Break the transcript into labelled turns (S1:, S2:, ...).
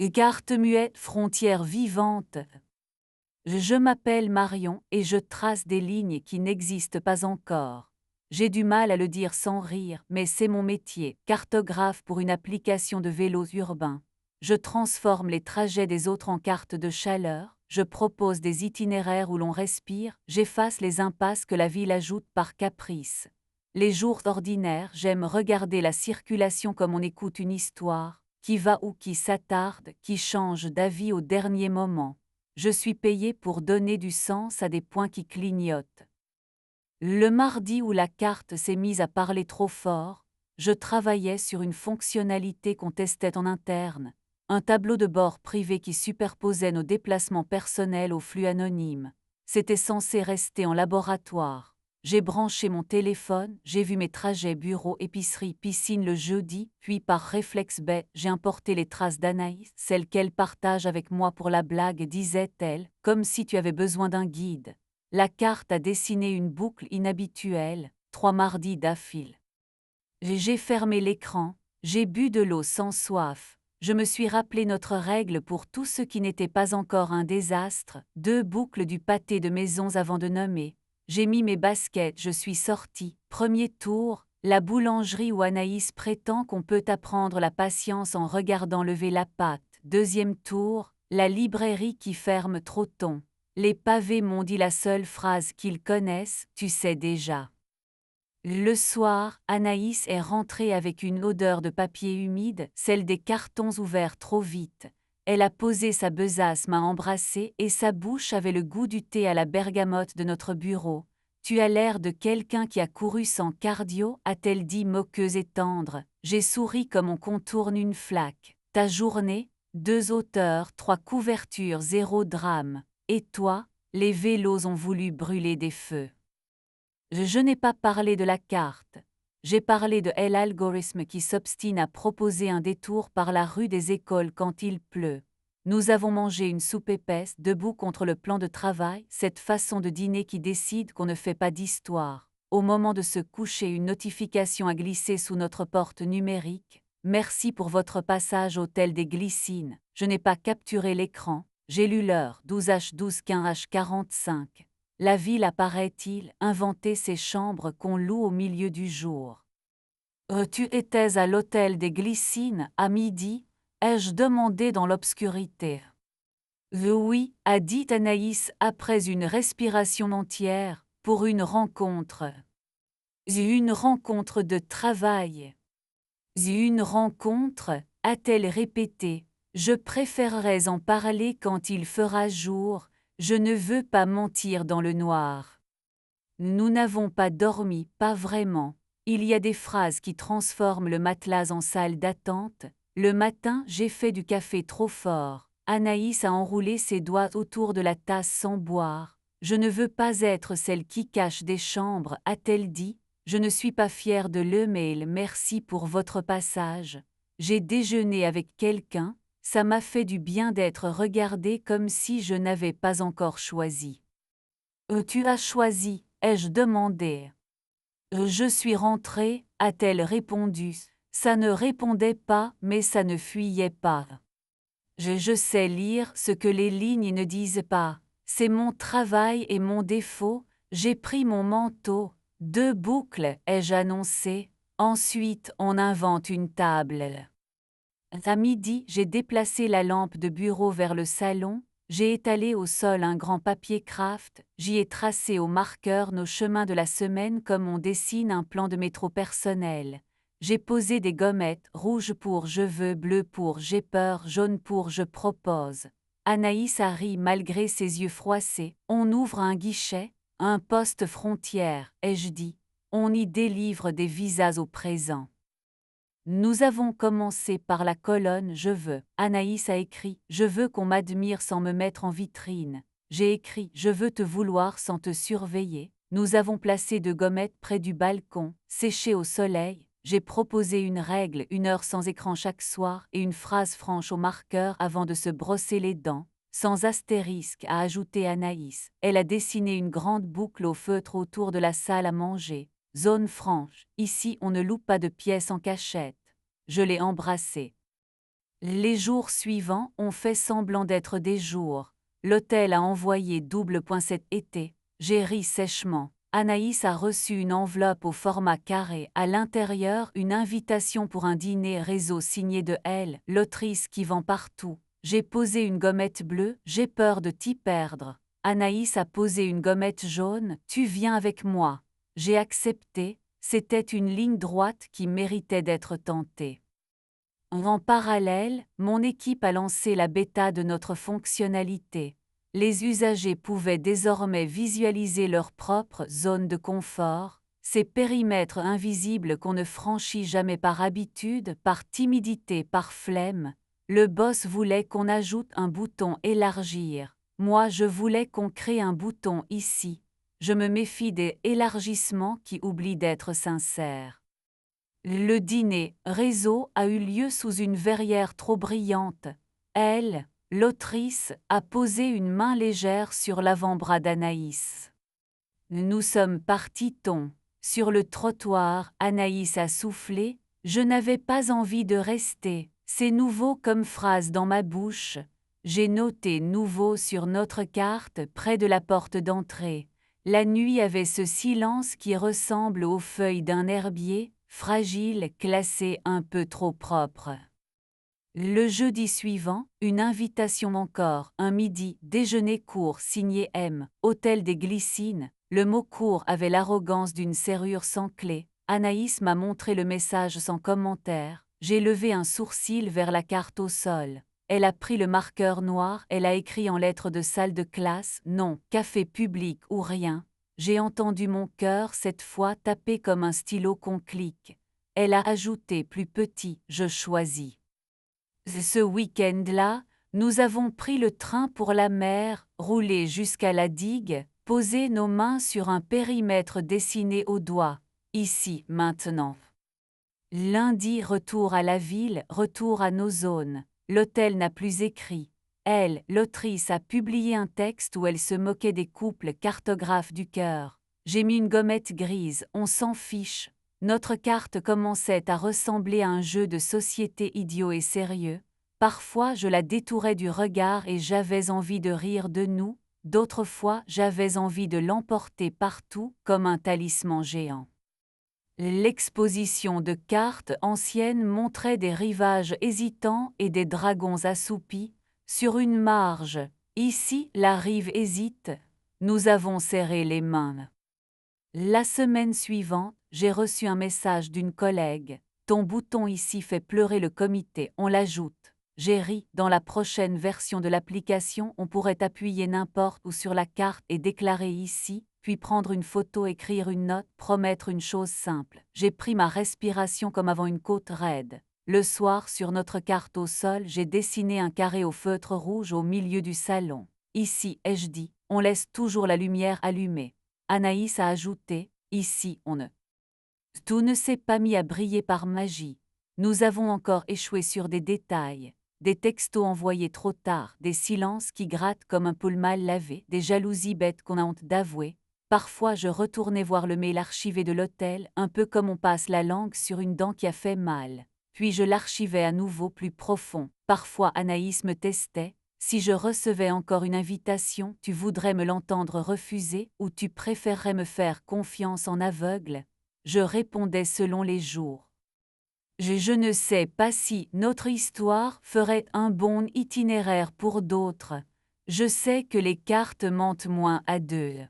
S1: Carte muette, frontière vivante. Je m'appelle Marion et je trace des lignes qui n'existent pas encore. J'ai du mal à le dire sans rire, mais c'est mon métier, cartographe pour une application de vélos urbains. Je transforme les trajets des autres en cartes de chaleur, je propose des itinéraires où l'on respire, j'efface les impasses que la ville ajoute par caprice. Les jours ordinaires, j'aime regarder la circulation comme on écoute une histoire, qui va ou qui s'attarde, qui change d'avis au dernier moment. Je suis payé pour donner du sens à des points qui clignotent. Le mardi où la carte s'est mise à parler trop fort, je travaillais sur une fonctionnalité qu'on testait en interne, un tableau de bord privé qui superposait nos déplacements personnels au flux anonyme. C'était censé rester en laboratoire. J'ai branché mon téléphone, j'ai vu mes trajets bureau, épicerie, piscine le jeudi, puis par réflexe bête, j'ai importé les traces d'Anaïs, celles qu'elle partage avec moi pour la blague, disait-elle, comme si tu avais besoin d'un guide. La carte a dessiné une boucle inhabituelle, 3 mardis d'affilée. J'ai fermé l'écran, j'ai bu de l'eau sans soif. Je me suis rappelé notre règle pour tout ce qui n'était pas encore un désastre, 2 boucles du pâté de maisons avant de nommer. J'ai mis mes baskets, je suis sortie. Premier tour, la boulangerie où Anaïs prétend qu'on peut apprendre la patience en regardant lever la pâte. Deuxième tour, la librairie qui ferme trop tôt. Les pavés m'ont dit la seule phrase qu'ils connaissent, tu sais déjà. Le soir, Anaïs est rentrée avec une odeur de papier humide, celle des cartons ouverts trop vite. Elle a posé sa besace, m'a embrassée et sa bouche avait le goût du thé à la bergamote de notre bureau. Tu as l'air de quelqu'un qui a couru sans cardio, a-t-elle dit moqueuse et tendre. J'ai souri comme on contourne une flaque. Ta journée, 2 auteurs, 3 couvertures, 0 drame. Et toi, les vélos ont voulu brûler des feux. Je n'ai pas parlé de la carte. J'ai parlé de l'algorithme qui s'obstine à proposer un détour par la rue des Écoles quand il pleut. Nous avons mangé une soupe épaisse, debout contre le plan de travail, cette façon de dîner qui décide qu'on ne fait pas d'histoire. Au moment de se coucher, une notification a glissé sous notre porte numérique. Merci pour votre passage hôtel des Glycines. Je n'ai pas capturé l'écran. J'ai lu l'heure, 12h12 15h45. La ville a, paraît-il, inventé ces chambres qu'on loue au milieu du jour. Tu étais à l'hôtel des Glycines, à midi, ai-je demandé dans l'obscurité. Oui, a dit Anaïs après une respiration entière, pour une rencontre. Une rencontre de travail. Une rencontre, a-t-elle répété. Je préférerais en parler quand il fera jour, je ne veux pas mentir dans le noir. Nous n'avons pas dormi, pas vraiment. Il y a des phrases qui transforment le matelas en salle d'attente. Le matin, j'ai fait du café trop fort. Anaïs a enroulé ses doigts autour de la tasse sans boire. Je ne veux pas être celle qui cache des chambres, a-t-elle dit. Je ne suis pas fière de l'email, merci pour votre passage. J'ai déjeuné avec quelqu'un, ça m'a fait du bien d'être regardée comme si je n'avais pas encore choisi. Tu as choisi, ai-je demandé. Je suis rentrée, a-t-elle répondu. Ça ne répondait pas, mais ça ne fuyait pas. Je sais lire ce que les lignes ne disent pas. C'est mon travail et mon défaut. J'ai pris mon manteau. 2 boucles, ai-je annoncé. Ensuite, on invente une table. À midi, j'ai déplacé la lampe de bureau vers le salon. J'ai étalé au sol un grand papier craft, j'y ai tracé au marqueur nos chemins de la semaine comme on dessine un plan de métro personnel. J'ai posé des gommettes, rouge pour je veux, bleu pour j'ai peur, jaune pour je propose. Anaïs a ri malgré ses yeux froissés. On ouvre un guichet, un poste frontière, ai-je dit. On y délivre des visas au présent. Nous avons commencé par la colonne Je veux. Anaïs a écrit Je veux qu'on m'admire sans me mettre en vitrine. J'ai écrit Je veux te vouloir sans te surveiller. Nous avons placé 2 gommettes près du balcon, séchées au soleil. J'ai proposé une règle, 1 heure sans écran chaque soir et une phrase franche au marqueur avant de se brosser les dents. Sans astérisque, a ajouté Anaïs. Elle a dessiné une grande boucle au feutre autour de la salle à manger. Zone franche, ici on ne loue pas de pièces en cachette. Je l'ai embrassée. Les jours suivants ont fait semblant d'être des jours. L'hôtel a envoyé cet été. J'ai ri sèchement. Anaïs a reçu une enveloppe au format carré. À l'intérieur, une invitation pour un dîner réseau signé de elle, l'autrice qui vend partout. J'ai posé une gommette bleue, j'ai peur de t'y perdre. Anaïs a posé une gommette jaune, tu viens avec moi. J'ai accepté, c'était une ligne droite qui méritait d'être tentée. En parallèle, mon équipe a lancé la bêta de notre fonctionnalité. Les usagers pouvaient désormais visualiser leur propre zone de confort, ces périmètres invisibles qu'on ne franchit jamais par habitude, par timidité, par flemme. Le boss voulait qu'on ajoute un bouton élargir. Moi, je voulais qu'on crée un bouton ici. Je me méfie des élargissements qui oublient d'être sincères. Le dîner réseau a eu lieu sous une verrière trop brillante. Elle, l'autrice, a posé une main légère sur l'avant-bras d'Anaïs. Nous sommes partis sur le trottoir. Anaïs a soufflé. Je n'avais pas envie de rester. C'est nouveau comme phrase dans ma bouche. J'ai noté nouveau sur notre carte près de la porte d'entrée. La nuit avait ce silence qui ressemble aux feuilles d'un herbier, fragile, classé un peu trop propre. Le jeudi suivant, une invitation encore, un midi, déjeuner court signé M, Hôtel des Glycines. Le mot court avait l'arrogance d'une serrure sans clé. Anaïs m'a montré le message sans commentaire. J'ai levé un sourcil vers la carte au sol. Elle a pris le marqueur noir, elle a écrit en lettres de salle de classe, non, café public ou rien. J'ai entendu mon cœur cette fois taper comme un stylo qu'on clique. Elle a ajouté plus petit, je choisis. Ce week-end-là, nous avons pris le train pour la mer, roulé jusqu'à la digue, posé nos mains sur un périmètre dessiné au doigt. Ici, maintenant. Lundi, retour à la ville, retour à nos zones. L'hôtel n'a plus écrit. Elle, l'autrice, a publié un texte où elle se moquait des couples cartographes du cœur. J'ai mis une gommette grise, on s'en fiche. Notre carte commençait à ressembler à un jeu de société idiot et sérieux. Parfois je la détourais du regard et j'avais envie de rire de nous, d'autres fois j'avais envie de l'emporter partout comme un talisman géant. L'exposition de cartes anciennes montrait des rivages hésitants et des dragons assoupis, sur une marge. Ici, la rive hésite. Nous avons serré les mains. La semaine suivante, j'ai reçu un message d'une collègue. Ton bouton ici fait pleurer le comité, on l'ajoute. J'ai ri, dans la prochaine version de l'application, on pourrait appuyer n'importe où sur la carte et déclarer ici, puis prendre une photo, écrire une note, promettre une chose simple. J'ai pris ma respiration comme avant une côte raide. Le soir, sur notre carte au sol, j'ai dessiné un carré au feutre rouge au milieu du salon. Ici, ai-je dit, on laisse toujours la lumière allumée. Anaïs a ajouté, ici on ne. Tout ne s'est pas mis à briller par magie. Nous avons encore échoué sur des détails, des textos envoyés trop tard, des silences qui grattent comme un poule mal lavé, des jalousies bêtes qu'on a honte d'avouer. Parfois je retournais voir le mail archivé de l'hôtel, un peu comme on passe la langue sur une dent qui a fait mal. Puis je l'archivais à nouveau plus profond. Parfois Anaïs me testait. Si je recevais encore une invitation, tu voudrais me l'entendre refuser ou tu préférerais me faire confiance en aveugle? Je répondais selon les jours. Je ne sais pas si notre histoire ferait un bon itinéraire pour d'autres. Je sais que les cartes mentent moins à deux.